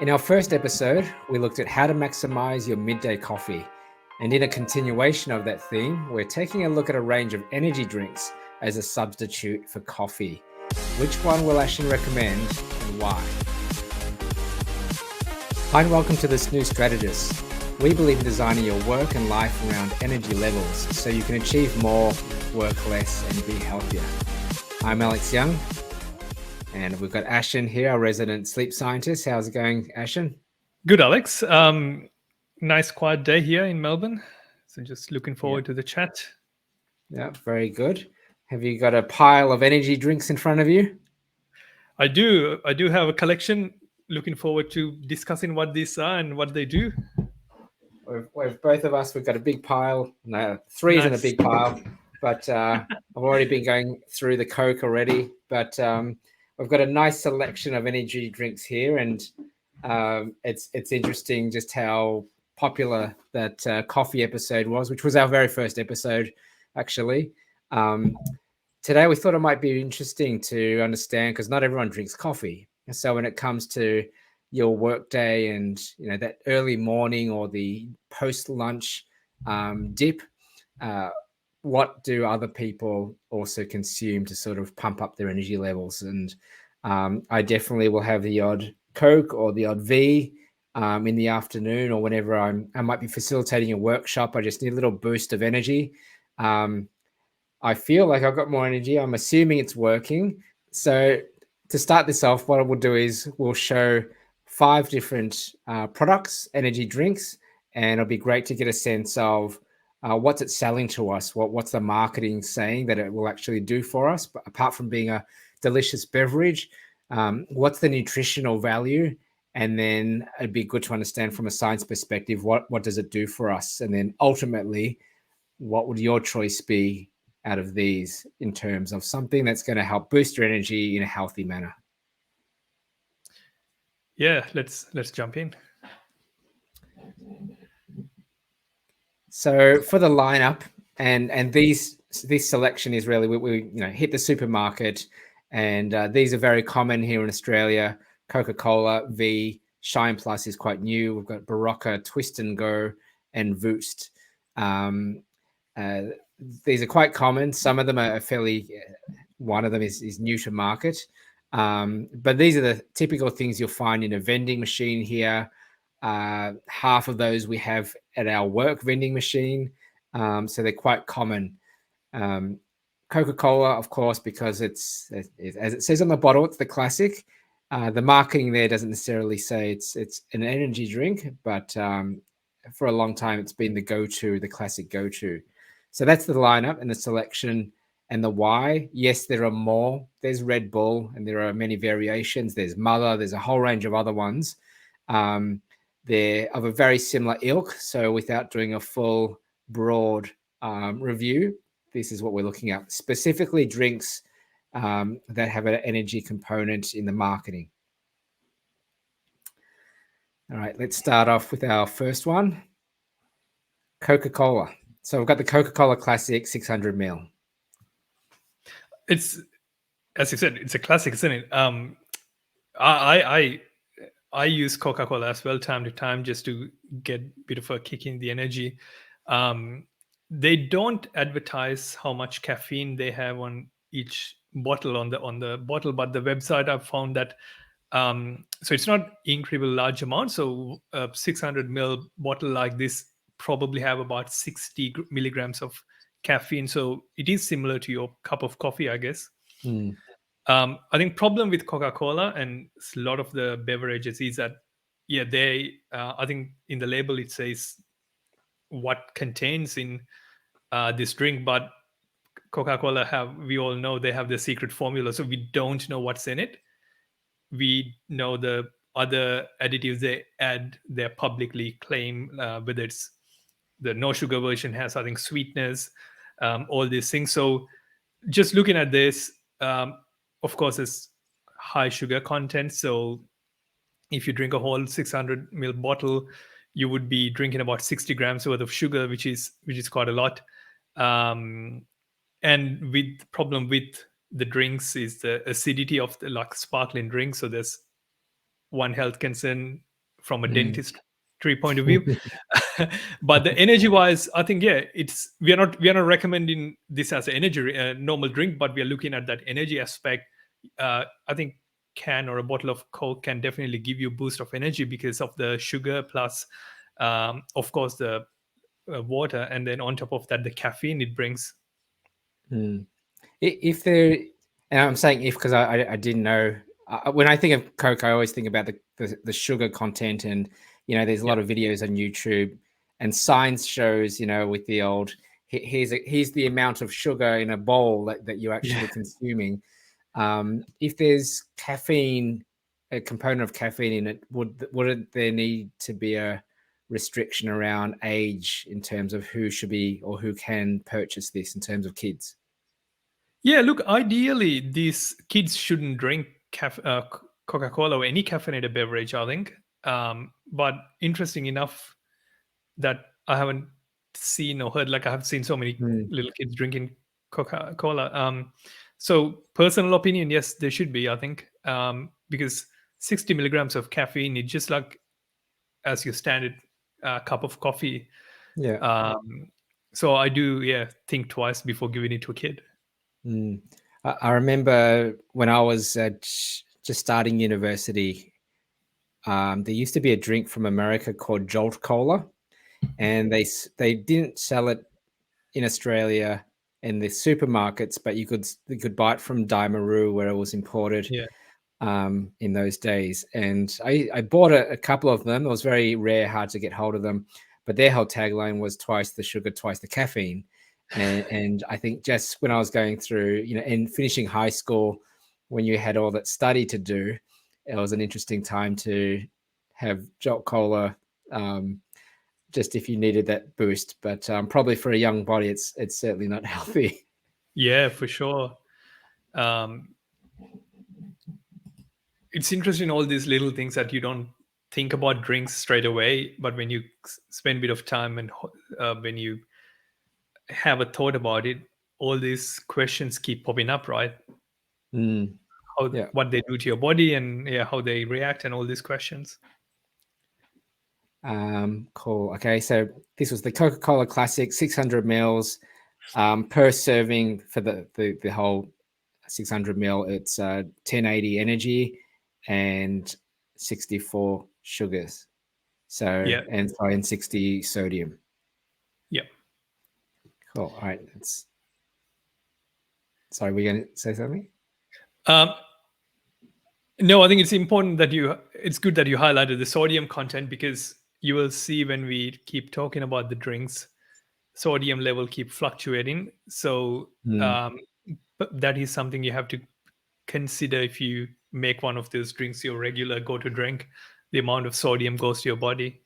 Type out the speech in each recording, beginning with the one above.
In our first episode, we looked at how to maximize your midday coffee. And in a continuation of that theme, we're taking a look at a range of energy drinks as a substitute for coffee. Which one will Ashen recommend and why? Hi and welcome to the Snooze Strategist. We believe in designing your work and life around energy levels so you can achieve more, work less, and be healthier. I'm Alex Young, and we've got Ashen here, our resident sleep scientist. How's it going, Ashen? Good, Alex. Nice quiet day here in Melbourne. So just looking forward to the chat. Yeah, very good. Have you got a pile of energy drinks in front of you? I do have a collection. Looking forward to discussing what these are and what they do. We've both of us, we've got a big pile. No, three isn't a big pile, but I've already been going through the Coke already. But we've got a nice selection of energy drinks here, and it's interesting just how popular that coffee episode was, which was our very first episode, actually. Today we thought it might be interesting to understand, because not everyone drinks coffee. And so when it comes to your work day and that early morning or the post-lunch dip, what do other people also consume to sort of pump up their energy levels? And I definitely will have the odd Coke or the odd V in the afternoon, or whenever I might be facilitating a workshop. I just need a little boost of energy. I feel like I've got more energy. I'm assuming it's working. So to start this off, what we'll do is we'll show 5 different products, energy drinks, and it'll be great to get a sense of what's it selling to us, what's the marketing saying that it will actually do for us, but apart from being a delicious beverage, what's the nutritional value, and then it'd be good to understand from a science perspective what does it do for us, and then ultimately what would your choice be out of these in terms of something that's going to help boost your energy in a healthy manner. Yeah, let's jump in. So for the lineup, and this selection is really we hit the supermarket, and these are very common here in Australia. Coca-Cola, V, Shine Plus is quite new. We've got Barocca, Twist and Go, and Voost. These are quite common. Some of them are fairly. One of them is new to market, but these are the typical things you'll find in a vending machine here. Half of those we have at our work vending machine, so they're quite common. Coca-Cola, of course, because it's as it says on the bottle, it's the classic. The marketing there doesn't necessarily say it's an energy drink, but for a long time it's been the classic go-to. So that's the lineup and the selection and the why. Yes, there are more. There's Red Bull, and there are many variations. There's Mother. There's a whole range of other ones. They're of a very similar ilk. So without doing a full, broad review, this is what we're looking at. Specifically drinks that have an energy component in the marketing. All right, let's start off with our first one, Coca-Cola. So we've got the Coca-Cola Classic 600 ml. It's, as you said, it's a classic, isn't it? I use Coca-Cola as well, time to time, just to get a bit of a kick in the energy. They don't advertise how much caffeine they have on each bottle on the bottle, but the website I've found that so it's not incredibly large amount. So a 600 ml bottle like this probably have about 60 milligrams of caffeine. So it is similar to your cup of coffee, I guess. I think problem with Coca-Cola and a lot of the beverages is that, they I think in the label it says what contains in this drink, but Coca-Cola we all know they have the secret formula, so we don't know what's in it. We know the other additives they add, they publicly claim, whether it's the no sugar version has, I think, sweetness, all these things. So just looking at this, of course, it's high sugar content. So if you drink a whole 600 ml bottle, you would be drinking about 60 grams worth of sugar, which is quite a lot. And with problem with the drinks is the acidity of the sparkling drink. So there's one health concern from a dentistry point of view. But the energy wise, I think we are not recommending this as an energy normal drink, but we are looking at that energy aspect. I think can or a bottle of Coke can definitely give you a boost of energy because of the sugar plus of course the water, and then on top of that the caffeine it brings. If there, and I'm saying if because I didn't know, when I think of Coke, I always think about the sugar content, and there's a lot of videos on YouTube and science shows, with the old here's the amount of sugar in a bowl that you're actually consuming. If there's caffeine, a component of caffeine in it, would there need to be a restriction around age in terms of who should be or who can purchase this in terms of kids? Yeah, look, ideally these kids shouldn't drink Coca-Cola or any caffeinated beverage, I think. But interesting enough that I haven't seen or heard, like I have seen so many little kids drinking Coca-Cola. So personal opinion, yes, there should be, I think, because 60 milligrams of caffeine, it's just like as your standard cup of coffee. Yeah. So I do, think twice before giving it to a kid. I remember when I was just starting university, there used to be a drink from America called Jolt Cola, and they didn't sell it in Australia in the supermarkets, but you could buy it from Daimaru where it was imported in those days. And I bought a couple of them. It was very rare, hard to get hold of them, but their whole tagline was twice the sugar, twice the caffeine. And I think just when I was going through, and finishing high school, when you had all that study to do, it was an interesting time to have Jolt Cola, just if you needed that boost. But probably for a young body, it's certainly not healthy. Yeah, for sure. It's interesting, all these little things that you don't think about drinks straight away, but when you spend a bit of time and when you have a thought about it, all these questions keep popping up, right? What they do to your body and how they react and all these questions. Cool. Okay, so this was the Coca-Cola Classic 600 mils per serving for the whole 600 mil. It's 1080 energy and 64 sugars. So and 60 sodium. Yeah. Cool. All right. Sorry, were you going to say something? No, I think it's important that it's good that you highlighted the sodium content, because you will see when we keep talking about the drinks, sodium level keep fluctuating. So that is something you have to consider if you make one of those drinks your regular go-to drink, the amount of sodium goes to your body.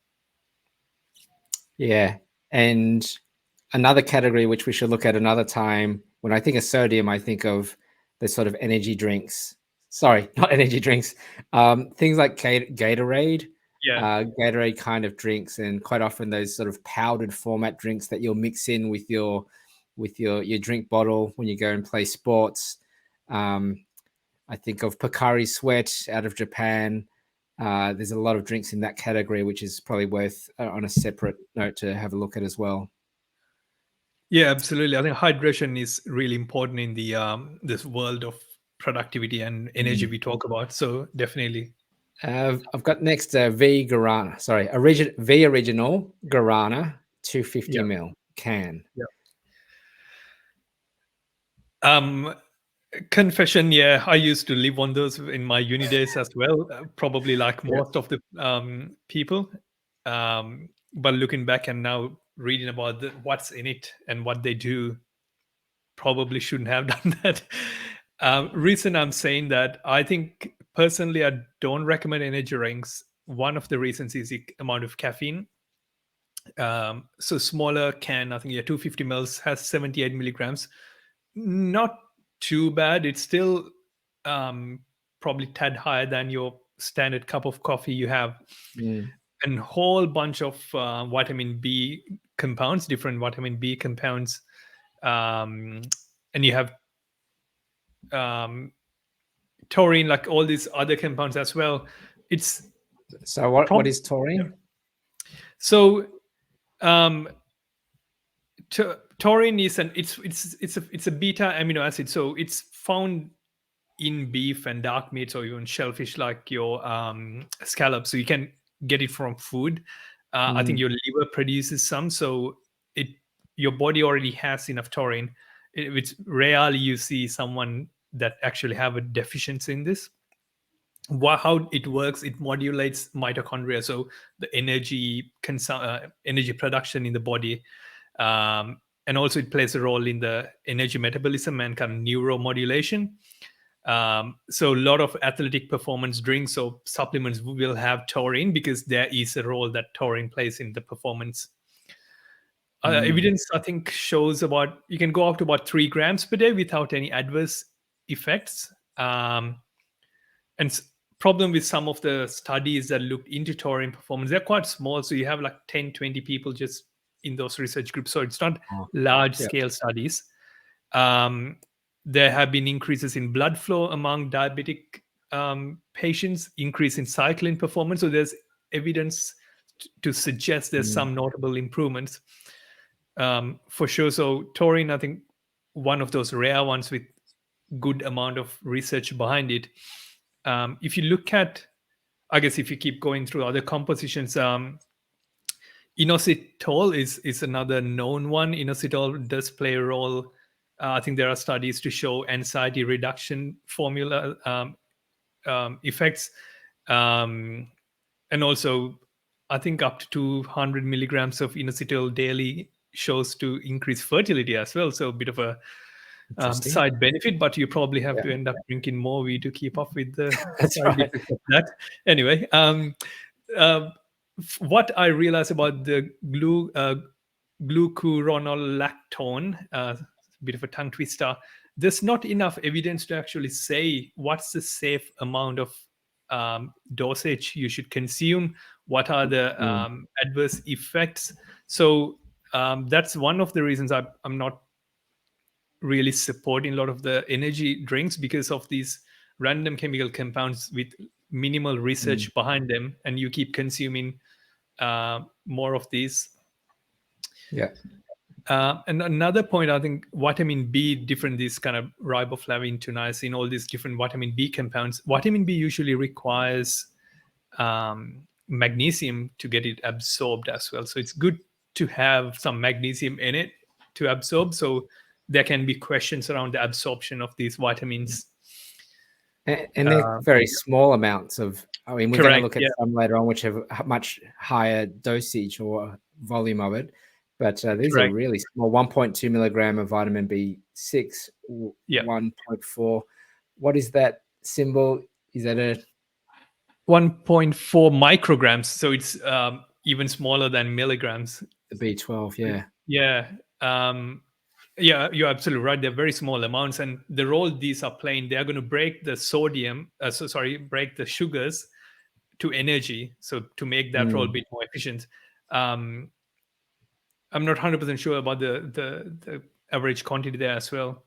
Yeah. And another category which we should look at another time, when I think of sodium, I think of the sort of energy drinks. Sorry, not energy drinks. Things like Gatorade, Gatorade kind of drinks, and quite often those sort of powdered format drinks that you'll mix in with your drink bottle when you go and play sports. I think of Pocari Sweat out of Japan. There's a lot of drinks in that category, which is probably worth on a separate note to have a look at as well. Yeah, absolutely. I think hydration is really important in the this world of productivity and energy we talk about. So definitely. I've got next V Guarana. Sorry, V Original Guarana 250 ml can. Confession, I used to live on those in my uni days as well, probably like most of the people. But looking back and now reading about what's in it and what they do, probably shouldn't have done that. Reason I'm saying that, I think personally I don't recommend energy drinks. One of the reasons is the amount of caffeine. So smaller can, I think 250 mils has 78 milligrams. Not too bad. It's still probably tad higher than your standard cup of coffee you have. And whole bunch of vitamin B compounds, different vitamin B compounds, and you have taurine, like all these other compounds as well. It's So what is taurine? So taurine is it's a beta amino acid. So it's found in beef and dark meats or even shellfish like your scallops. So you can get it from food. I think your liver produces some, so your body already has enough taurine. It's rarely you see someone that actually have a deficiency in this. How it works, it modulates mitochondria, so the energy energy production in the body, and also it plays a role in the energy metabolism and kind of neuromodulation. So a lot of athletic performance drinks or supplements will have taurine because there is a role that taurine plays in the performance. Evidence, I think, shows about you can go up to about 3 grams per day without any adverse effects. And problem with some of the studies that looked into taurine performance, they're quite small. So you have like 10, 20 people just in those research groups. So it's not large scale studies. There have been increases in blood flow among diabetic patients, increase in cycling performance. So there's evidence to suggest there's some notable improvements for sure. So taurine, I think, one of those rare ones with good amount of research behind it. If you look at, I guess, if you keep going through other compositions, inositol is another known one. Inositol does play a role. I think there are studies to show anxiety reduction formula effects, and also I think up to 200 milligrams of inositol daily shows to increase fertility as well. So a bit of a side benefit, but you probably have to end up drinking more weed to keep up with the side effects of that. Anyway, what I realized about the glucuronolactone, a bit of a tongue twister, there's not enough evidence to actually say what's the safe amount of dosage you should consume, what are the adverse effects. So that's one of the reasons I'm not really supporting a lot of the energy drinks, because of these random chemical compounds with minimal research behind them, and you keep consuming more of these. And another point, I think vitamin B, different these kind of riboflavin, niacin, all these different vitamin B compounds. Vitamin B usually requires magnesium to get it absorbed as well. So it's good to have some magnesium in it to absorb. So there can be questions around the absorption of these vitamins. And they're very small amounts of, I mean, we're going to look at some later on which have a much higher dosage or volume of it. But these are really small, 1.2 milligram of vitamin B6, 1.4. What is that symbol? Is that a 1.4 micrograms? So it's even smaller than milligrams. The B12, yeah. Yeah, you're absolutely right. They're very small amounts, and the role these are playing, they are going to break the break the sugars to energy, so to make that role a bit more efficient. I'm not 100% sure about the average quantity there as well.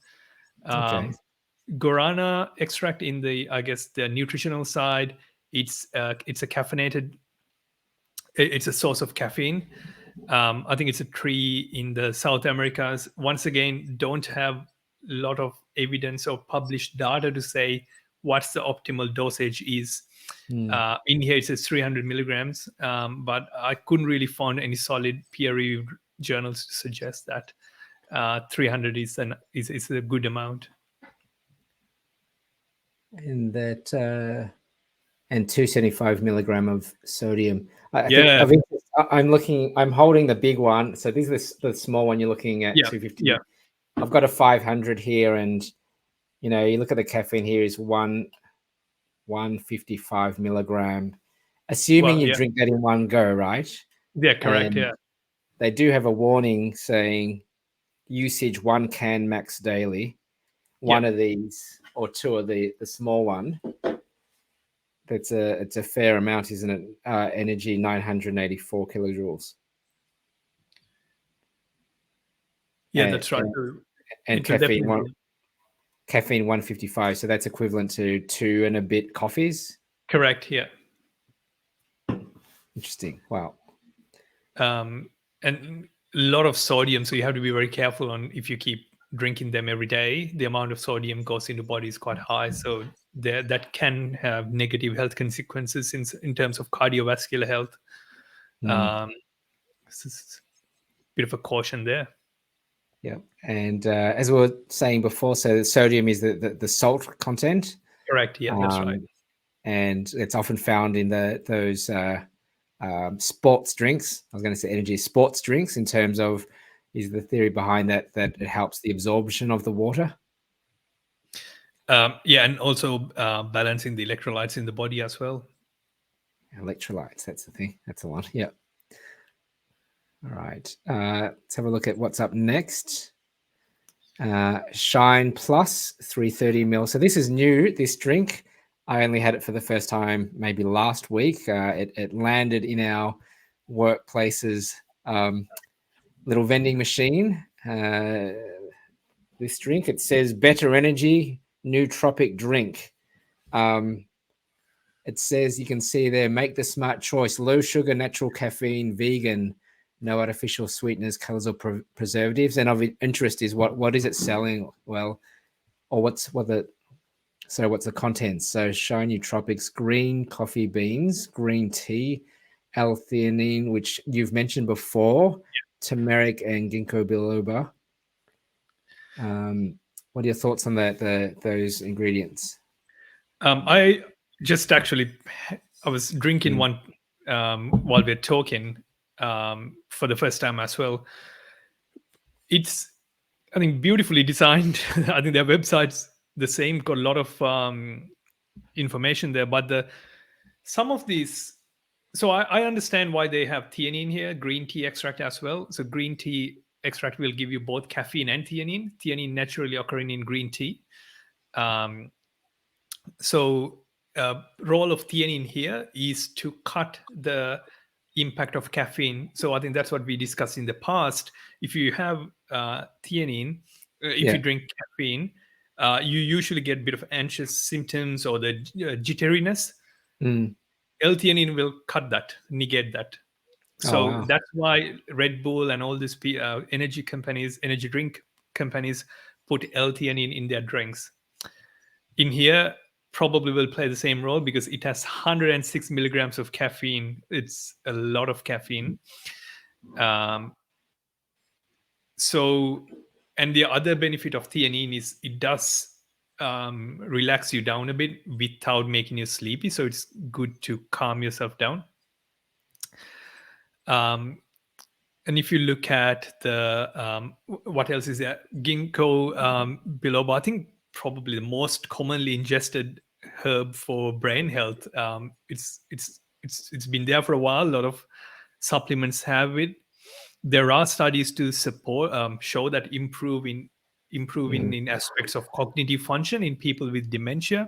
Guarana extract in the, I guess, the nutritional side, it's a caffeinated. It's a source of caffeine. I think it's a tree in the South Americas. Once again, don't have a lot of evidence or published data to say what's the optimal dosage is. In here it says 300 milligrams, but I couldn't really find any solid peer-reviewed journals to suggest that 300 is a good amount. And that and 275 milligram of sodium. I'm holding the big one. So this is the small one you're looking at, 250. Yeah. I've got a 500 here, and you look at the caffeine here is 155 milligram. Assuming you drink that in one go, right? Yeah, correct. And they do have a warning saying usage 1 can max daily. One of these or two of the small one. It's a fair amount, isn't it? Energy 984 kilojoules. Yeah, that's right. And caffeine 155. So that's equivalent to 2 and a bit coffees. Correct. Yeah. Interesting. Wow. And a lot of sodium, so you have to be very careful on if you keep drinking them every day. The amount of sodium goes into body is quite high, so that can have negative health consequences in terms of cardiovascular health. This is a bit of a caution there. Yeah, and as we were saying before, so sodium is the salt content. Correct. Yeah, that's right. And it's often found in those sports drinks. I was going to say energy sports drinks. In terms of, is the theory behind that it helps the absorption of the water? Yeah, and also balancing the electrolytes in the body as well. Electrolytes, that's the thing. That's the one. Yeah. All right. Let's have a look at what's up next. Shine Plus 330 ml. So this is new, this drink. I only had it for the first time maybe last week. It landed in our workplace's little vending machine. This drink, it says Better Energy Nootropic Drink. It says, you can see there, make the smart choice, low sugar, natural caffeine, vegan, no artificial sweeteners, colors, or preservatives. And of interest is what is it selling? Well, or what's the contents? So Shine Nootropics, green coffee beans, green tea, L-theanine, which you've mentioned before, turmeric, and ginkgo biloba. What are your thoughts on those ingredients? I just actually, I was drinking one while we're talking for the first time as well. It's, I think, beautifully designed. I think their website's the same, got a lot of information there, but some of these, so I understand why they have theanine here, green tea extract as well. So green tea extract will give you both caffeine and theanine naturally occurring in green tea. So role of theanine here is to cut the impact of caffeine. So I think that's what we discussed in the past. If you have theanine, if you drink caffeine, you usually get a bit of anxious symptoms or the jitteriness. L-theanine will cut that, negate that. So that's why Red Bull and all these energy drink companies put L-theanine in their drinks. In here, probably will play the same role because it has 106 milligrams of caffeine. It's a lot of caffeine. So, and the other benefit of theanine is it does relax you down a bit without making you sleepy. So it's good to calm yourself down. And if you look at the, what else is there? Ginkgo biloba, I think probably the most commonly ingested herb for brain health. It's been there for a while. A lot of supplements have it. There are studies to support show that improving in aspects of cognitive function in people with dementia.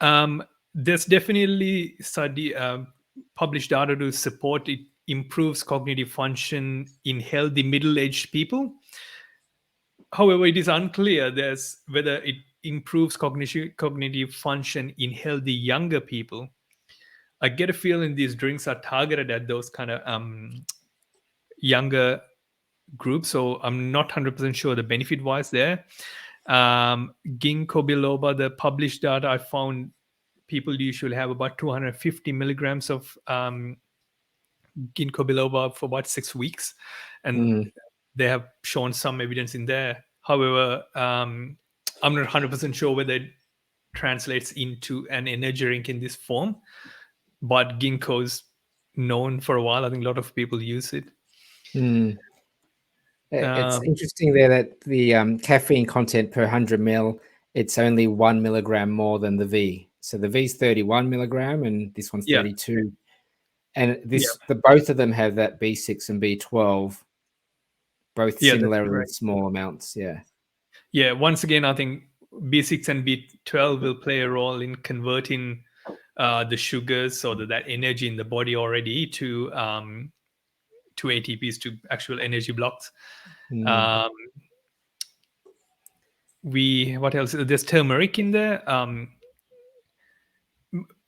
There's definitely published data to support it improves cognitive function in healthy middle-aged people. However, it is unclear whether it improves cognitive function in healthy younger people. I get a feeling these drinks are targeted at those kind of younger groups, so I'm not 100% sure the benefit-wise there. Ginkgo biloba, the published data I found, people usually have about 250 milligrams of ginkgo biloba for about 6 weeks, and they have shown some evidence in there. However, I'm not 100% sure whether it translates into an energy drink in this form, but ginkgo's known for a while. I think a lot of people use it. It's interesting there that the caffeine content per 100 ml, it's only 1 milligram more than the V. So the V is 31 milligram and this one's 32. And both of them have that B6 and B12, both similarly small amounts. Yeah. Once again, I think B6 and B12 will play a role in converting the sugars or that energy in the body already to ATPs, to actual energy blocks. What else? There's turmeric in there.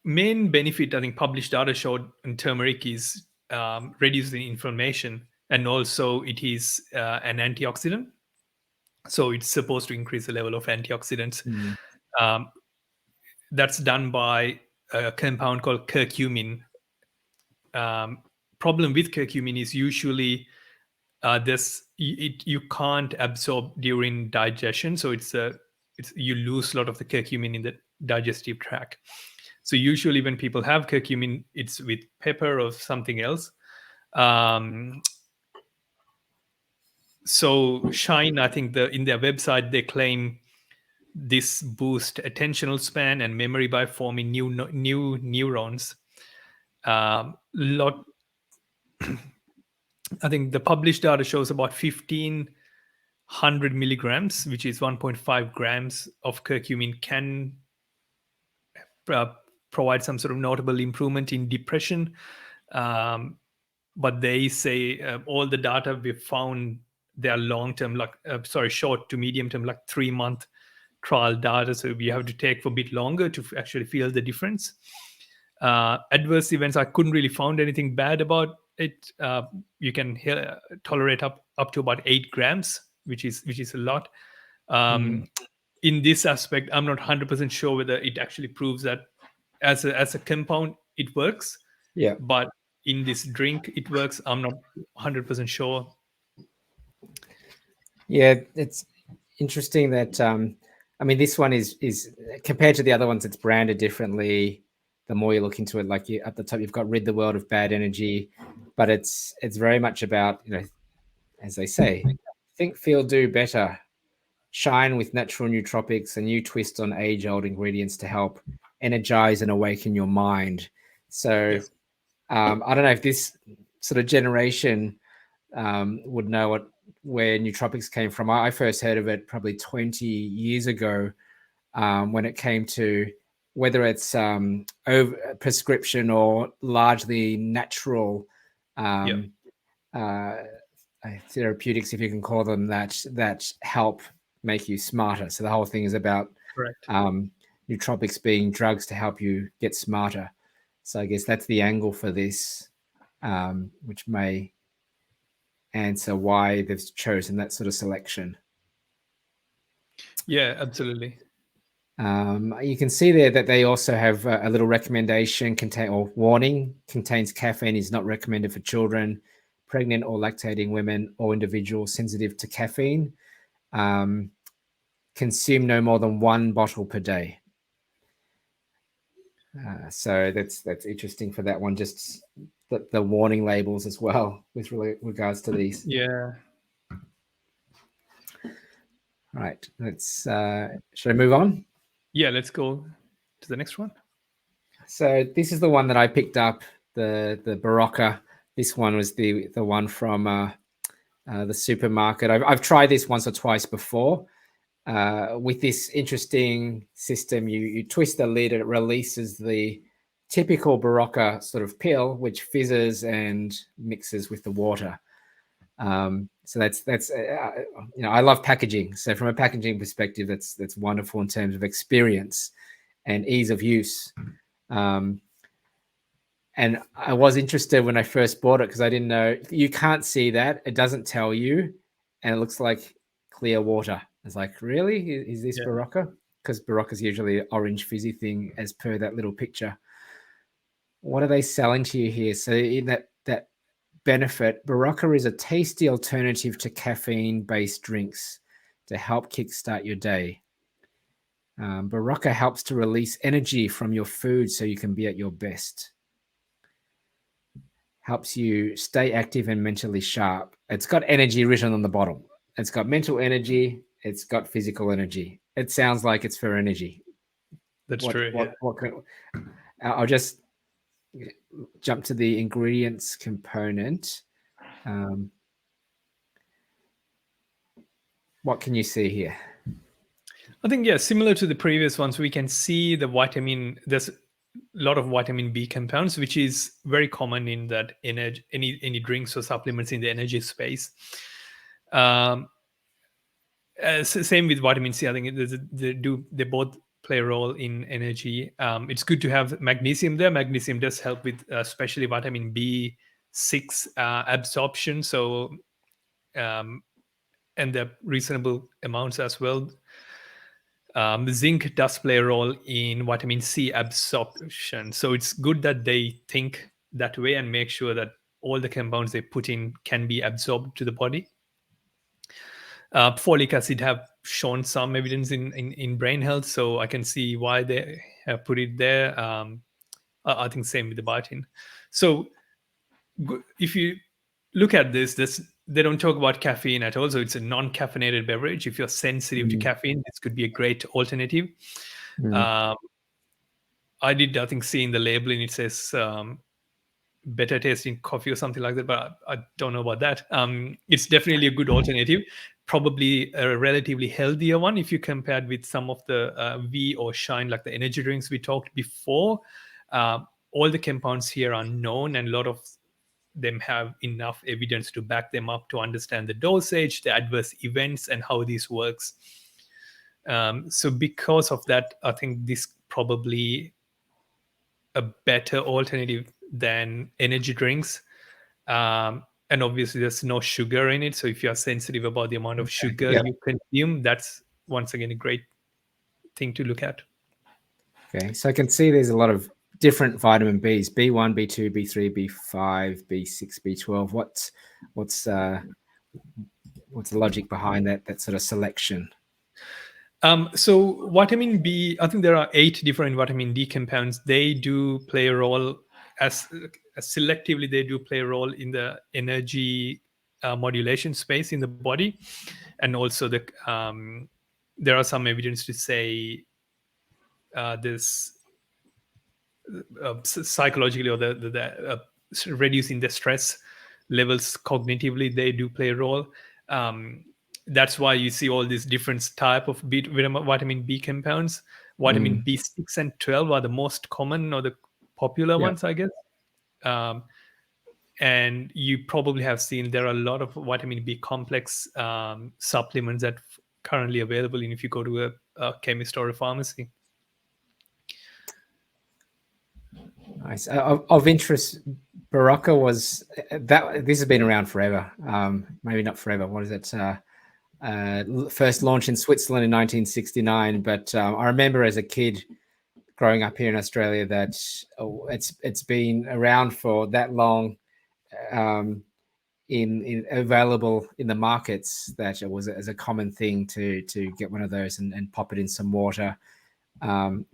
main benefit I think published data showed in turmeric is reducing inflammation, and also it is an antioxidant. So it's supposed to increase the level of antioxidants. Um, that's done by a compound called curcumin. Problem with curcumin is usually you can't absorb during digestion, so it's you lose a lot of the curcumin in the digestive tract. So usually when people have curcumin, it's with pepper or something else. So Shine, I think in their website they claim this boosts attentional span and memory by forming new neurons. Lot I think the published data shows about 1,500 milligrams, which is 1.5 grams of curcumin, can provide some sort of notable improvement in depression. But they say all the data we've found, they are long-term, short to medium-term, like 3-month trial data. So we have to take for a bit longer to actually feel the difference. Adverse events, I couldn't really find anything bad about it. You can tolerate up to about 8 grams, which is a lot. In this aspect, I'm not 100% sure whether it actually proves that as a compound it works. Yeah. But in this drink it works. I'm not 100% sure. Yeah, it's interesting that I mean, this one is compared to the other ones, it's branded differently. The more you look into it, like at the top, you've got rid the world of bad energy, but it's very much about, as they say, think, feel, do better. Shine with natural nootropics, a new twist on age-old ingredients to help energize and awaken your mind. So Yes. I don't know if this sort of generation would know where nootropics came from. I first heard of it probably 20 years ago when it came to whether it's over prescription or largely natural therapeutics, if you can call them that help make you smarter. So the whole thing is about nootropics being drugs to help you get smarter. So I guess that's the angle for this, which may answer why they've chosen that sort of selection. Yeah, absolutely. You can see there that they also have a little recommendation warning: contains caffeine, is not recommended for children, pregnant or lactating women, or individuals sensitive to caffeine. Consume no more than 1 bottle per day. So that's interesting for that one. Just the warning labels as well with regards to these. Yeah. All right. Should I move on? Yeah, let's go to the next one. So this is the one that I picked up, the Berocca. This one was the one from the supermarket. I've tried this once or twice before. With this interesting system, you twist the lid, it releases the typical Berocca sort of pill, which fizzes and mixes with the water. So that's I love packaging. So from a packaging perspective, that's wonderful in terms of experience and ease of use. And I was interested when I first bought it because I didn't know, you can't see that. It doesn't tell you, and it looks like clear water. It's like, really? Is this Berocca? Because Berocca is usually an orange fizzy thing as per that little picture. What are they selling to you here? So in that benefit, Berocca is a tasty alternative to caffeine-based drinks to help kickstart your day. Berocca helps to release energy from your food so you can be at your best. Helps you stay active and mentally sharp. It's got energy written on the bottom. It's got mental energy. It's got physical energy. It sounds like it's for energy. That's true. I'll just jump to the ingredients component. What can you see here? I think, similar to the previous ones, we can see the vitamin. There's a lot of vitamin B compounds, which is very common in that any drinks or supplements in the energy space. Same with vitamin C. I think they both play a role in energy. It's good to have magnesium there. Magnesium does help with especially vitamin B6 absorption. So, and the reasonable amounts as well. Zinc does play a role in vitamin C absorption. So it's good that they think that way and make sure that all the compounds they put in can be absorbed to the body. Folic acid have shown some evidence in brain health, so I can see why they have put it there. I think same with the biotin. So if you look at this, they don't talk about caffeine at all. So it's a non-caffeinated beverage. If you're sensitive to caffeine, this could be a great alternative. I did, I think, see in the labeling it says better tasting coffee or something like that, but I don't know about that. It's definitely a good alternative, probably a relatively healthier one if you compared with some of the V or Shine, like the energy drinks we talked before. All the compounds here are known, and a lot of them have enough evidence to back them up to understand the dosage, the adverse events, and how this works. So because of that, I think this probably a better alternative than energy drinks. And obviously there's no sugar in it. So if you're sensitive about the amount of sugar you consume, that's once again a great thing to look at. Okay, so I can see there's a lot of different vitamin Bs: B1, B2, B3, B5, B6, B12. What's the logic behind that sort of selection? So vitamin B, I think there are 8 different vitamin D compounds. They do play a role as selectively. They do play a role in the energy modulation space in the body, and also there are some evidence to say this psychologically, or the reducing the stress levels cognitively, they do play a role. That's why you see all these different type of vitamin B compounds. Vitamin B6 and 12 are the most common or the popular ones, I guess. And you probably have seen there are a lot of vitamin B complex supplements that currently available if you go to a chemist or a pharmacy. Nice. Of interest, Berocca was that. This has been around forever. Maybe not forever. What is it? First launched in Switzerland in 1969. But I remember as a kid growing up here in Australia that it's been around for that long, in available in the markets, that it was as a common thing to get one of those and pop it in some water.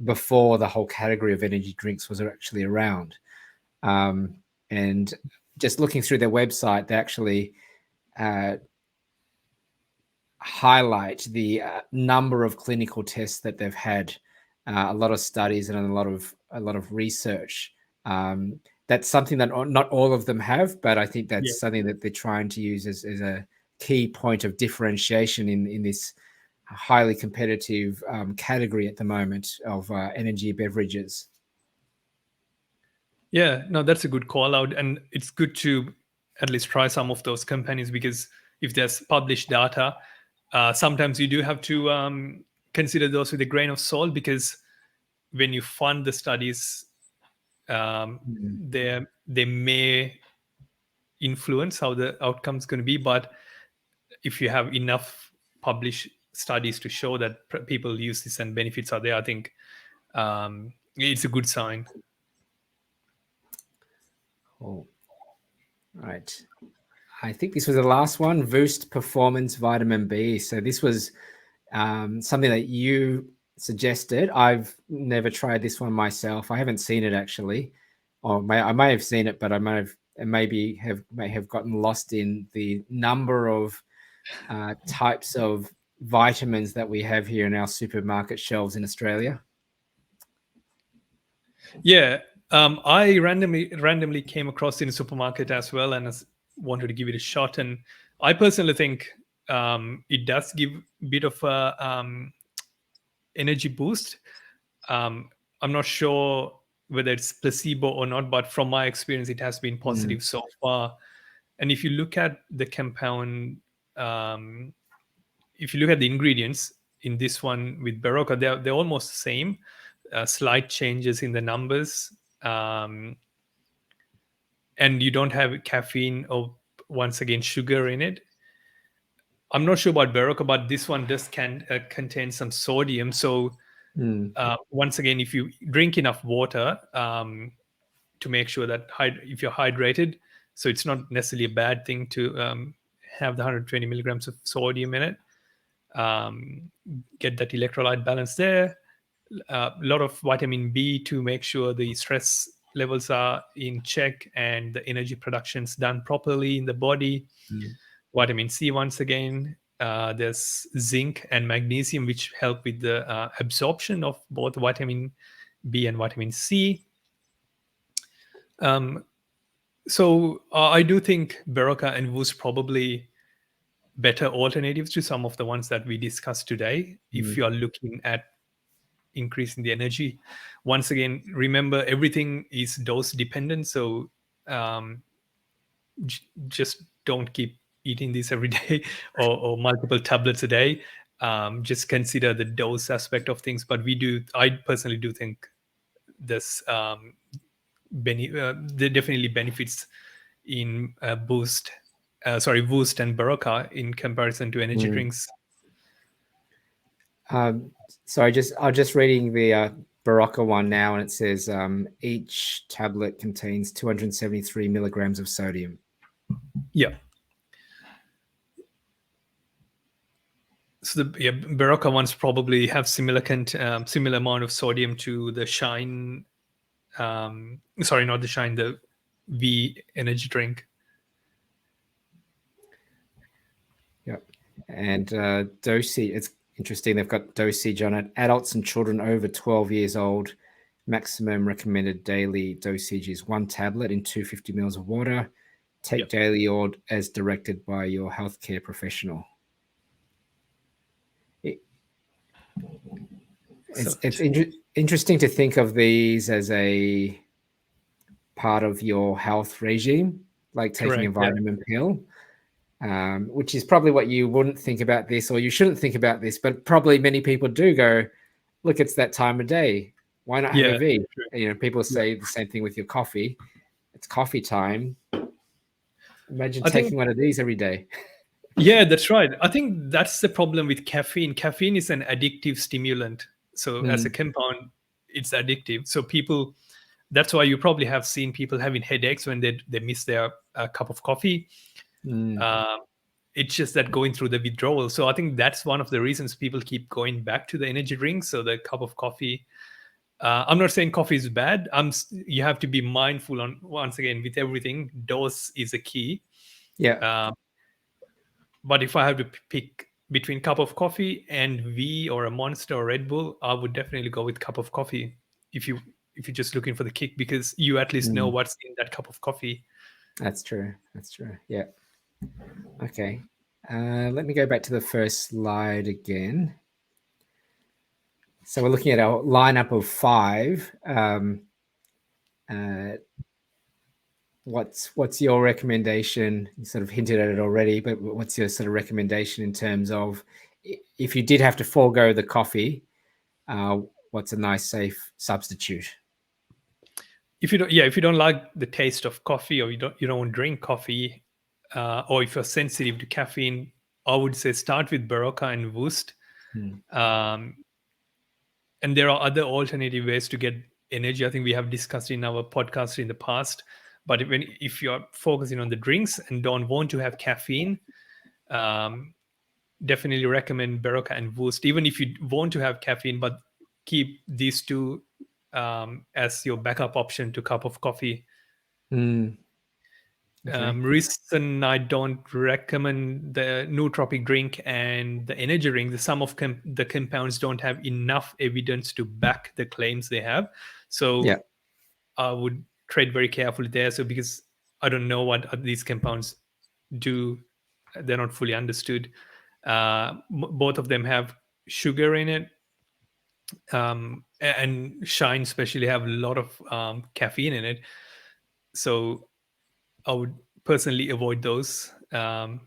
Before the whole category of energy drinks was actually around. And just looking through their website, they actually highlight the number of clinical tests that they've had, a lot of studies and a lot of research. That's something that not all of them have, but I think that's something that they're trying to use as a key point of differentiation in this highly competitive category at the moment of energy beverages. Yeah, no, that's a good call out, and it's good to at least try some of those companies, because if there's published data, sometimes you do have to consider those with a grain of salt, because when you fund the studies, they may influence how the outcome's going to be. But if you have enough published studies to show that people use this and benefits are there, I think it's a good sign. Cool. Right. I think this was the last one, Voost Performance Vitamin B. So this was something that you suggested. I've never tried this one myself. I haven't seen it actually, or I may have seen it, but I may have gotten lost in the number of types of vitamins that we have here in our supermarket shelves in Australia. Yeah, I randomly came across it in a supermarket as well, and wanted to give it a shot. And I personally think it does give a bit of a energy boost. I'm not sure whether it's placebo or not, but from my experience, it has been positive so far. And if you look at the compound, if you look at the ingredients, in this one with Berocca, they're almost the same. Slight changes in the numbers, and you don't have caffeine or once again sugar in it. I'm not sure about Berocca, but this one does contain some sodium. So once again, if you drink enough water to make sure that if you're hydrated, so it's not necessarily a bad thing to have the 120 milligrams of sodium in it. Get that electrolyte balance there. A lot of vitamin B to make sure the stress levels are in check and the energy production's done properly in the body. Vitamin C once again. There's zinc and magnesium, which help with the absorption of both vitamin B and vitamin C. So I do think Berocca and Woost probably better alternatives to some of the ones that we discussed today if you are looking at increasing the energy. Once again, remember, everything is dose dependent, so just don't keep eating this every day or multiple tablets a day. Just consider the dose aspect of things. But I personally do think this there definitely benefits in Boost and Berocca in comparison to energy drinks. So I'm just reading the Berocca one now, and it says each tablet contains 273 milligrams of sodium. Yeah. So the Berocca ones probably have similar amount of sodium to the Shine. Sorry, not the Shine, the V energy drink. Yep. And dosage, it's interesting. They've got dosage on it. Adults and children over 12 years old, maximum recommended daily dosage is 1 tablet in 250 mils of water. Take daily or as directed by your healthcare professional. It's interesting to think of these as a part of your health regime, like taking a vitamin pill, which is probably what you wouldn't think about this, or you shouldn't think about this, but probably many people do go, look, it's that time of day. Why not have a V? You know, people say the same thing with your coffee. It's coffee time. Imagine taking one of these every day. Yeah, that's right. I think that's the problem with caffeine. Caffeine is an addictive stimulant. So as a compound, it's addictive. So that's why you probably have seen people having headaches when they miss their cup of coffee. It's just that going through the withdrawal. So I think that's one of the reasons people keep going back to the energy drinks. So the cup of coffee. I'm not saying coffee is bad. You have to be mindful on, once again, with everything, dose is a key. Yeah. But if I have to pick between cup of coffee and V or a Monster or Red Bull, I would definitely go with cup of coffee if you're just looking for the kick, because you at least know what's in that cup of coffee. That's true. Yeah. Okay. Let me go back to the first slide again. So we're looking at our lineup of 5. What's your recommendation? You sort of hinted at it already, but what's your sort of recommendation in terms of if you did have to forego the coffee, what's a nice safe substitute? If you don't like the taste of coffee, or you don't want to drink coffee, or if you're sensitive to caffeine, I would say start with Berocca and Woost. And there are other alternative ways to get energy. I think we have discussed in our podcast in the past. But if you're focusing on the drinks and don't want to have caffeine, definitely recommend Berocca and Woost. Even if you want to have caffeine, but keep these two as your backup option to cup of coffee. Okay. Reason I don't recommend the nootropic drink and the energy drink, some of the compounds don't have enough evidence to back the claims they have. So I would tread very carefully there. So because I don't know what these compounds do, they're not fully understood. Both of them have sugar in it. And Shine especially have a lot of caffeine in it. So I would personally avoid those. And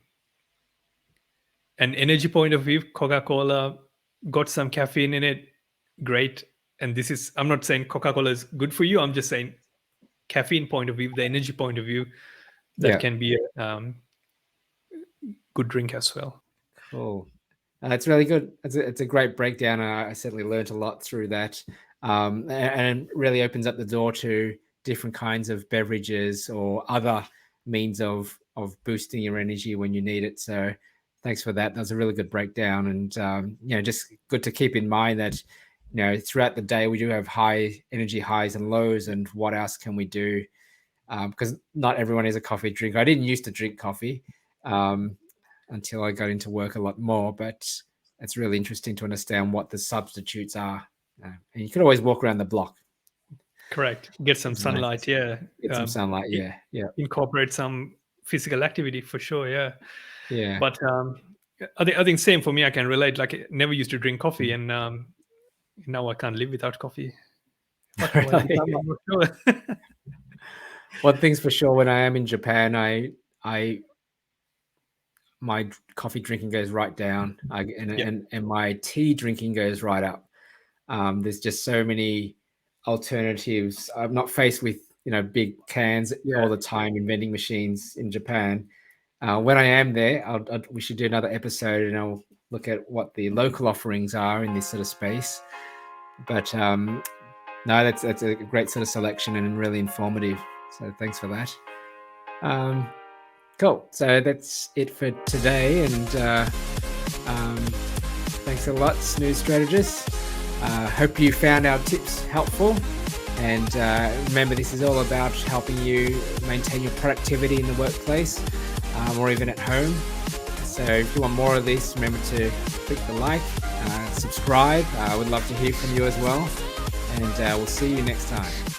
energy point of view, Coca-Cola, got some caffeine in it, great. And this is, I'm not saying Coca-Cola is good for you. I'm just saying caffeine point of view, the energy point of view, that can be a good drink as well. Cool. It's really good. It's a great breakdown. I certainly learned a lot through that, and really opens up the door to different kinds of beverages or other means of boosting your energy when you need it. So thanks for that. That was a really good breakdown, and just good to keep in mind that throughout the day we do have high energy highs and lows, and what else can we do? Because not everyone is a coffee drinker. I didn't used to drink coffee until I got into work a lot more, but it's really interesting to understand what the substitutes are. And you can always walk around the block. Correct. Get some sunlight. Yeah. Get some sunlight. Yeah. Incorporate some physical activity for sure. Yeah. Yeah. But I think same for me. I can relate. Like, I never used to drink coffee, and now I can't live without coffee. One thing's for sure, when I am in Japan, my coffee drinking goes right down, and my tea drinking goes right up. There's just so many alternatives. I'm not faced with big cans all the time in vending machines in Japan. When I am there, we should do another episode, and I'll look at what the local offerings are in this sort of space. But no, that's a great sort of selection and really informative. So thanks for that. Cool. So that's it for today, and thanks a lot, Snooze Strategists. Hope you found our tips helpful, and remember, this is all about helping you maintain your productivity in the workplace or even at home. So if you want more of this, remember to click the like, subscribe. I would love to hear from you as well, and we'll see you next time.